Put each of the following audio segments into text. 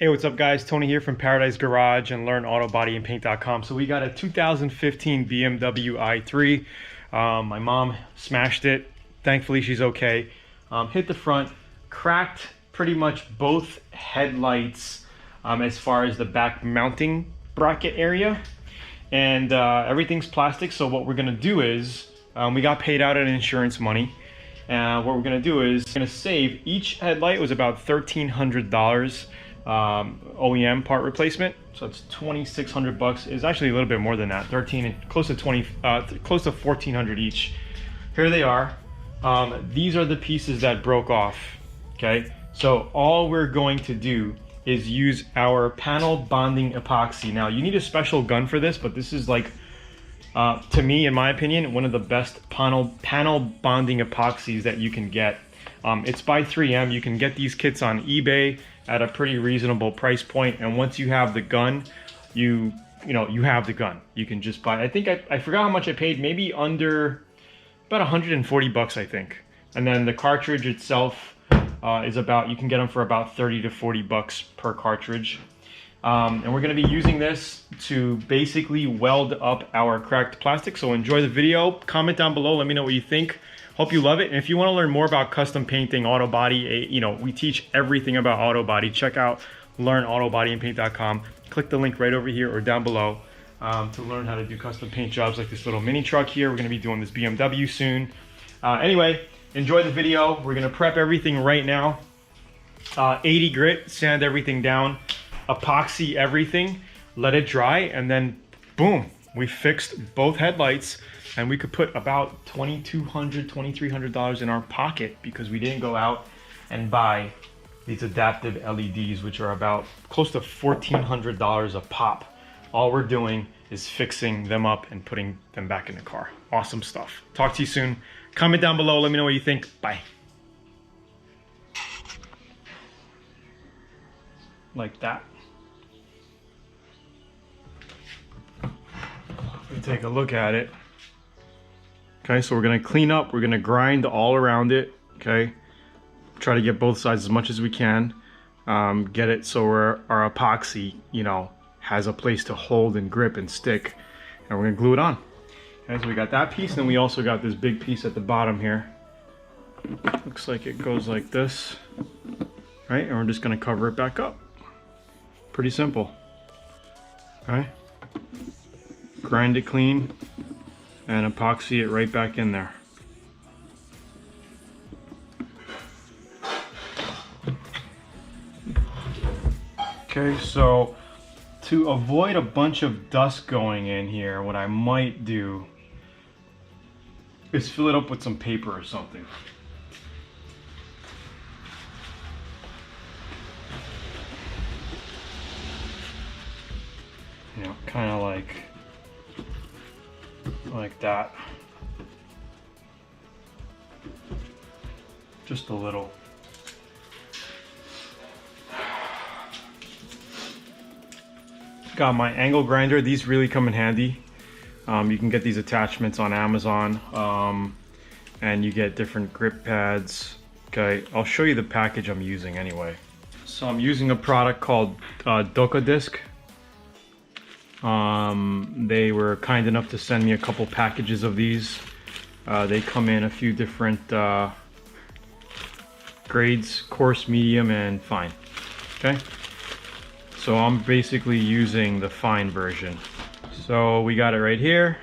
Hey, what's up guys? Tony here from Paradise Garage and LearnAutoBodyAndPaint.com. So we got a 2015 BMW i3. My mom smashed it. Thankfully she's okay. Hit the front, cracked pretty much both headlights as far as the back mounting bracket area. And everything's plastic, so what we're gonna do is, we got paid out in insurance money. What we're gonna do is, we're gonna save, each headlight was about $1,300. OEM part replacement, so it's 2,600 bucks. Is actually a little bit more than that, 13, close to 20, close to 1,400 each. Here they are. These are the pieces that broke off. Okay, so all we're going to do is use our panel bonding epoxy. Now you need a special gun for this, but this is like, to me, in my opinion, one of the best panel bonding epoxies that you can get. It's by 3M. You can get these kits on eBay at a pretty reasonable price point, and once you have the gun, you have the gun. You can just buy. I think I forgot how much I paid. Maybe under about 140 bucks, I think. And then the cartridge itself is about, you can get them for about 30 to 40 bucks per cartridge. And we're going to be using this to basically weld up our cracked plastic. So enjoy the video. Comment down below. Let me know what you think. Hope you love it. And if you want to learn more about custom painting, auto body, we teach everything about auto body. Check out LearnAutoBodyAndPaint.com. Click the link right over here or down below to learn how to do custom paint jobs like this little mini truck here. We're going to be doing this BMW soon. Anyway, enjoy the video. We're going to prep everything right now. 80 grit, sand everything down, epoxy everything, let it dry, and then boom, we fixed both headlights. And we could put about $2,200, $2,300 in our pocket because we didn't go out and buy these adaptive LEDs, which are about close to $1,400 a pop. All we're doing is fixing them up and putting them back in the car. Awesome stuff. Talk to you soon. Comment down below. Let me know what you think. Bye. Like that. We take a look at it. Okay, so we're gonna clean up, we're gonna grind all around it, okay? Try to get both sides as much as we can. Get it so our epoxy, has a place to hold and grip and stick. And we're gonna glue it on. Okay, so we got that piece, and then we also got this big piece at the bottom here. Looks like it goes like this, right? And we're just gonna cover it back up. Pretty simple, okay? Grind it clean and epoxy it right back in there. Okay, so to avoid a bunch of dust going in here, what I might do is fill it up with some paper or something. Kind of like that. Just a little. Got my angle grinder. These really come in handy. You can get these attachments on Amazon, and you get different grip pads. Okay, I'll show you the package I'm using anyway. So I'm using a product called Doka Disc. They were kind enough to send me a couple packages of these. They come in a few different grades: coarse, medium, and fine. Okay, so I'm basically using the fine version. So we got it right here.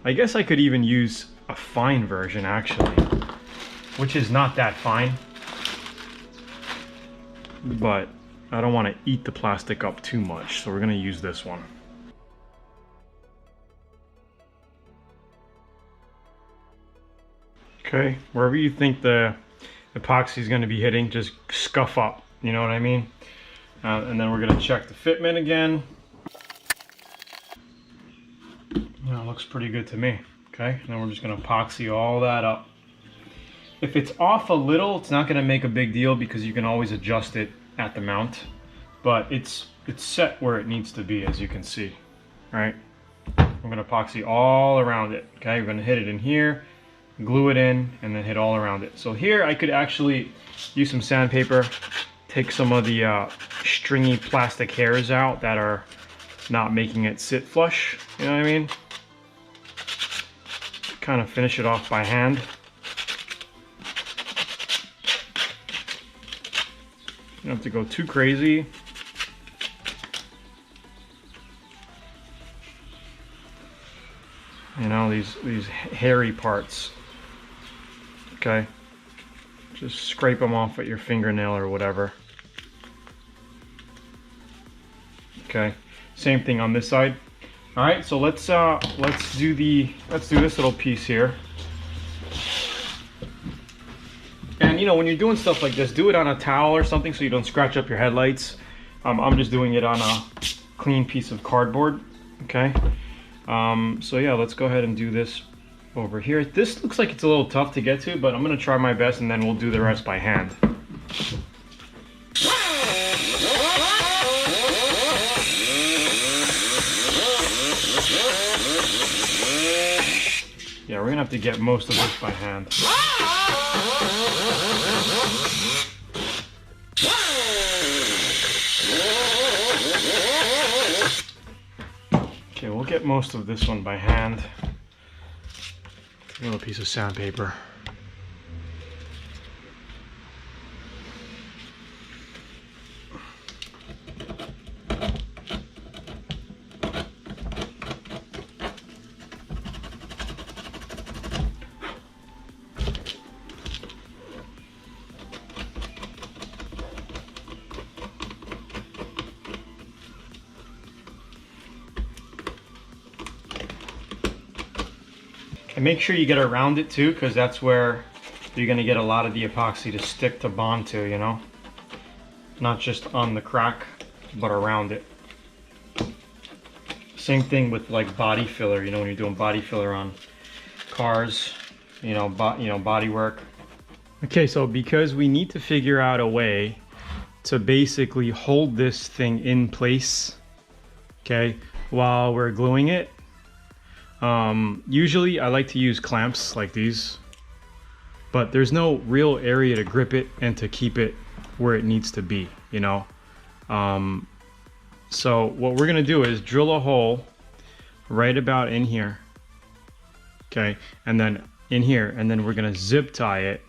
I guess I could even use a fine version actually, which is not that fine, but I don't want to eat the plastic up too much, so we're gonna use this one. Okay, wherever you think the epoxy is going to be hitting, just scuff up, you know what I mean? And then we're going to check the fitment again. It looks pretty good to me. Okay, and then we're just going to epoxy all that up. If it's off a little, it's not going to make a big deal because you can always adjust it at the mount. But it's set where it needs to be, as you can see. All right, I'm going to epoxy all around it. Okay, we're going to hit it in here, glue it in, and then hit all around it. So here I could actually use some sandpaper, take some of the stringy plastic hairs out that are not making it sit flush, you know what I mean? Kind of finish it off by hand. You don't have to go too crazy. You know, these hairy parts. Okay. Just scrape them off with your fingernail or whatever. Okay. Same thing on this side. All right, so let's do this little piece here. And you know, when you're doing stuff like this, do it on a towel or something so you don't scratch up your headlights. I'm just doing it on a clean piece of cardboard. Okay. So yeah, let's go ahead and do this over here. This looks like it's a little tough to get to, but I'm gonna try my best and then we'll do the rest by hand. Yeah, we're gonna have to get most of this by hand. Okay, we'll get most of this one by hand. A little piece of sandpaper. And make sure you get around it too, because that's where you're going to get a lot of the epoxy to stick to bond to, you know? Not just on the crack, but around it. Same thing with like body filler, you know, when you're doing body filler on cars, you know, body work. Okay, so because we need to figure out a way to basically hold this thing in place, okay, while we're gluing it. Usually I like to use clamps like these, but there's no real area to grip it and to keep it where it needs to be, you know? So what we're gonna do is drill a hole right about in here, okay? And then in here, and then we're gonna zip tie it,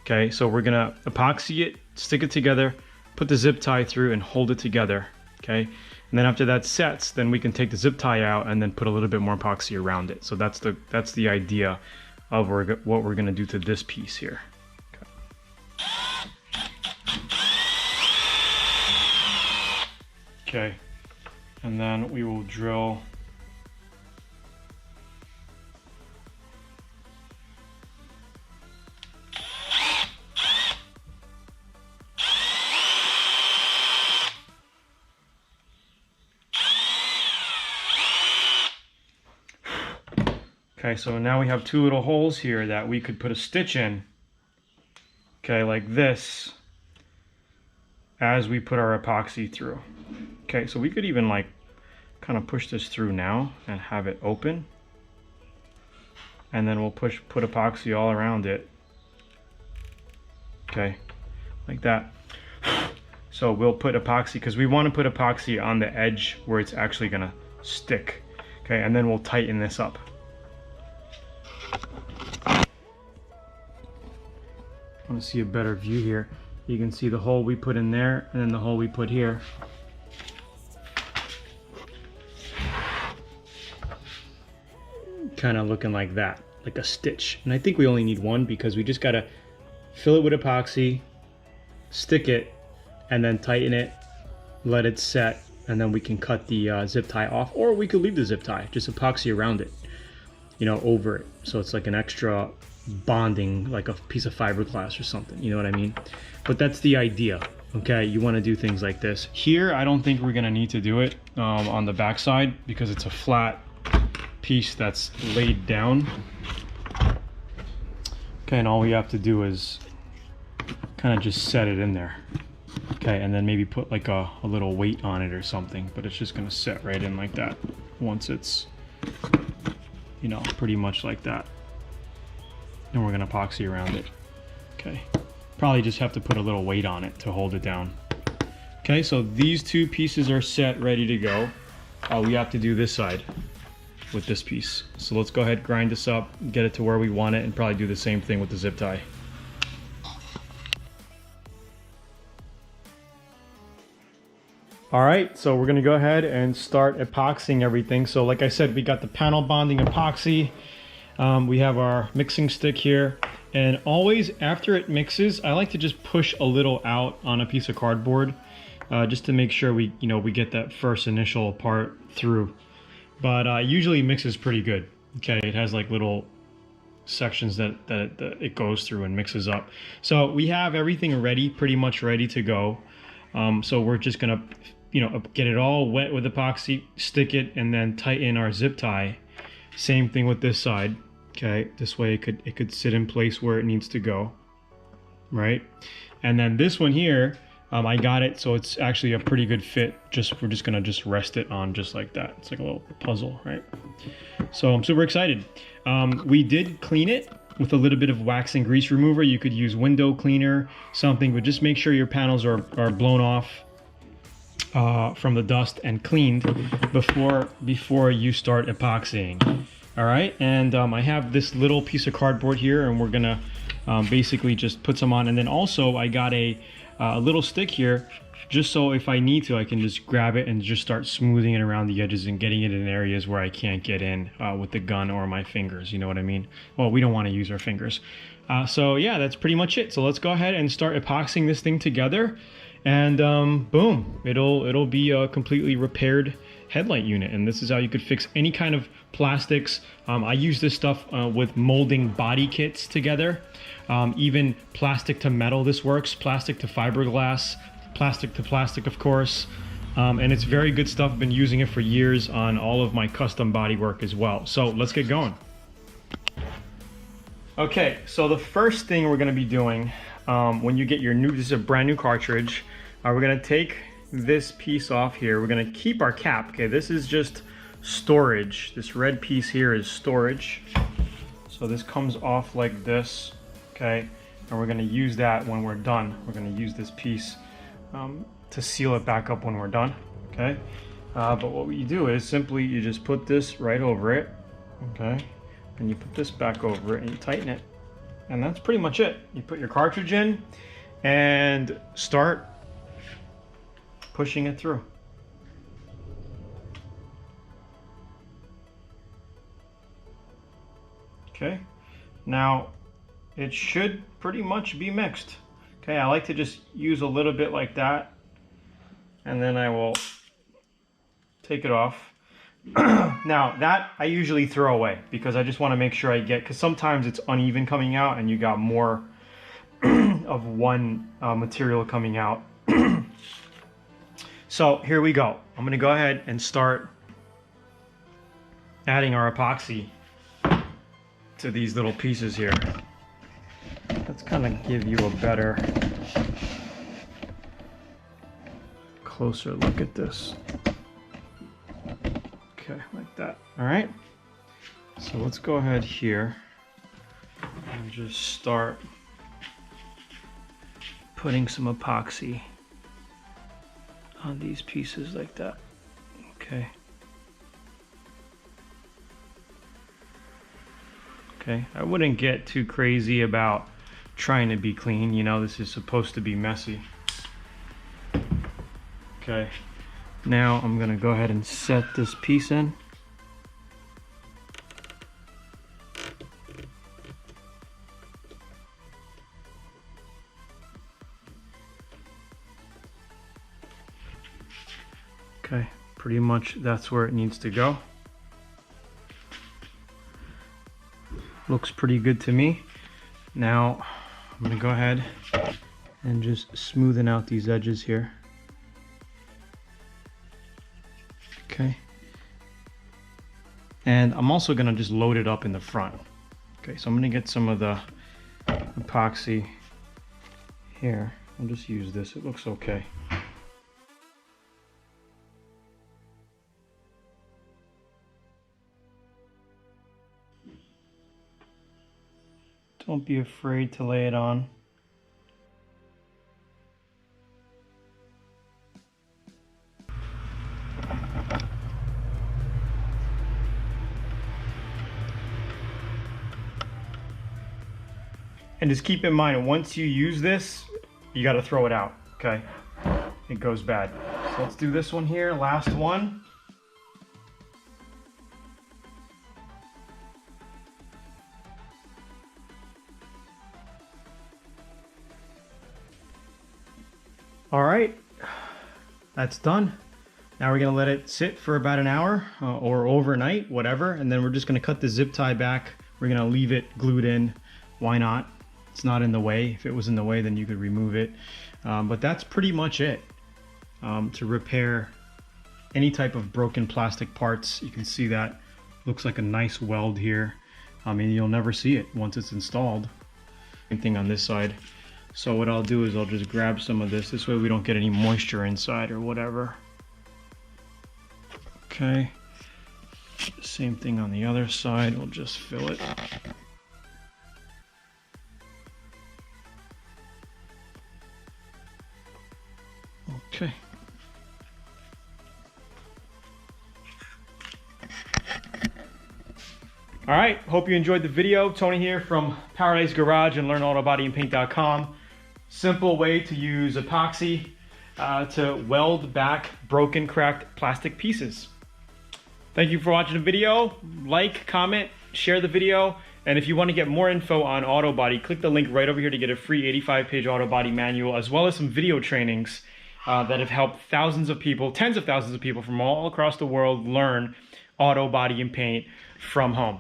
okay? So we're gonna epoxy it, stick it together, put the zip tie through and hold it together, okay? And then after that sets, then we can take the zip tie out and then put a little bit more epoxy around it. So that's the idea of what we're gonna do to this piece here. Okay, and then we will drill Okay, so now we have two little holes here that we could put a stitch in, okay, like this, as we put our epoxy through. Okay, so we could even like kind of push this through now and have it open, and then we'll put epoxy all around it, okay, like that. So we'll put epoxy, because we want to put epoxy on the edge where it's actually gonna stick, okay, and then we'll tighten this up. I want to see a better view here. You can see the hole we put in there and then the hole we put here. Kind of looking like that, like a stitch. And I think we only need one because we just got to fill it with epoxy, stick it, and then tighten it, let it set, and then we can cut the zip tie off, or we could leave the zip tie, just epoxy around it, you know, over it. So it's like an extra bonding, like a piece of fiberglass or something, you know what I mean? But that's the idea, okay? You want to do things like this. Here, I don't think we're gonna need to do it on the back side because it's a flat piece that's laid down. Okay, and all we have to do is kind of just set it in there. Okay, and then maybe put like a little weight on it or something, but it's just gonna set right in like that once it's, you know, pretty much like that. And we're gonna epoxy around it. Okay, Probably just have to put a little weight on it to hold it down. Okay, so these two pieces are set, ready to go. We have to do this side with this piece. So let's go ahead, grind this up, get it to where we want it, and probably do the same thing with the zip tie. All right, so we're gonna go ahead and start epoxying everything. So like I said, we got the panel bonding epoxy. We have our mixing stick here. And always after it mixes, I like to just push a little out on a piece of cardboard just to make sure we get that first initial part through. But usually it mixes pretty good. Okay, it has like little sections that it goes through and mixes up. So we have everything ready, pretty much ready to go. So we're just gonna get it all wet with epoxy, stick it, and then tighten our zip tie. Same thing with this side. Okay, this way it could sit in place where it needs to go, right? And then this one here, I got it so it's actually a pretty good fit. We're just gonna rest it on just like that. It's like a little puzzle, right? So I'm super excited. We did clean it with a little bit of wax and grease remover. You could use window cleaner, something, but just make sure your panels are blown off from the dust and cleaned before you start epoxying. All right, and I have this little piece of cardboard here, and we're gonna basically just put some on. And then also I got a little stick here, just so if I need to, I can just grab it and just start smoothing it around the edges and getting it in areas where I can't get in with the gun or my fingers, you know what I mean? Well, we don't want to use our fingers. So yeah, that's pretty much it. So let's go ahead and start epoxying this thing together, and boom, it'll be a completely repaired headlight unit. And this is how you could fix any kind of plastics. I use this stuff with molding body kits together. Even plastic to metal, this works. Plastic to fiberglass, plastic to plastic, of course. And it's very good stuff. I've been using it for years on all of my custom body work as well. So let's get going. Okay, so the first thing we're gonna be doing when you get your this is a brand new cartridge, we're gonna take this piece off here. We're gonna keep our cap. Okay, this is just storage. This red piece here is storage. So this comes off like this, okay? And we're gonna use that when we're done. We're gonna use this piece to seal it back up when we're done, okay? But what you do is simply you just put this right over it, okay? And you put this back over it and you tighten it. And that's pretty much it. You put your cartridge in and start pushing it through. Okay, now it should pretty much be mixed. Okay, I like to just use a little bit like that, and then I will take it off. Now that I usually throw away because I just want to make sure because sometimes it's uneven coming out and you got more of one material coming out. So here we go. I'm gonna go ahead and start adding our epoxy to these little pieces here. Let's kind of give you a better, closer look at this. Okay, like that. All right. So let's go ahead here and just start putting some epoxy on these pieces like that. Okay. Okay, I wouldn't get too crazy about trying to be clean. You know, this is supposed to be messy. Okay, now I'm gonna go ahead and set this piece in. Okay, pretty much that's where it needs to go. Looks pretty good to me. Now I'm gonna go ahead and just smoothen out these edges here. Okay. And I'm also gonna just load it up in the front. Okay, so I'm gonna get some of the epoxy here. I'll just use this, it looks okay. Don't be afraid to lay it on. And just keep in mind, once you use this, you got to throw it out, okay? It goes bad. So let's do this one here, last one. All right, that's done. Now we're gonna let it sit for about an hour or overnight, whatever, and then we're just gonna cut the zip tie back. We're gonna leave it glued in. Why not? It's not in the way. If it was in the way, then you could remove it. But that's pretty much it to repair any type of broken plastic parts. You can see that looks like a nice weld here. I mean, you'll never see it once it's installed. Same thing on this side. So what I'll do is I'll just grab some of this. This way we don't get any moisture inside or whatever. Okay. Same thing on the other side. We'll just fill it. Okay. All right, hope you enjoyed the video. Tony here from Paradise Garage and LearnAutoBodyAndPaint.com. Simple way to use epoxy to weld back broken, cracked plastic pieces. Thank you for watching the video. Like, comment, share the video. And if you want to get more info on auto body, click the link right over here to get a free 85-page auto body manual, as well as some video trainings that have helped thousands of people, tens of thousands of people from all across the world learn auto body and paint from home.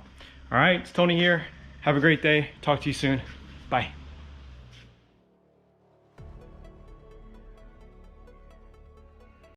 All right, it's Tony here. Have a great day. Talk to you soon. Bye.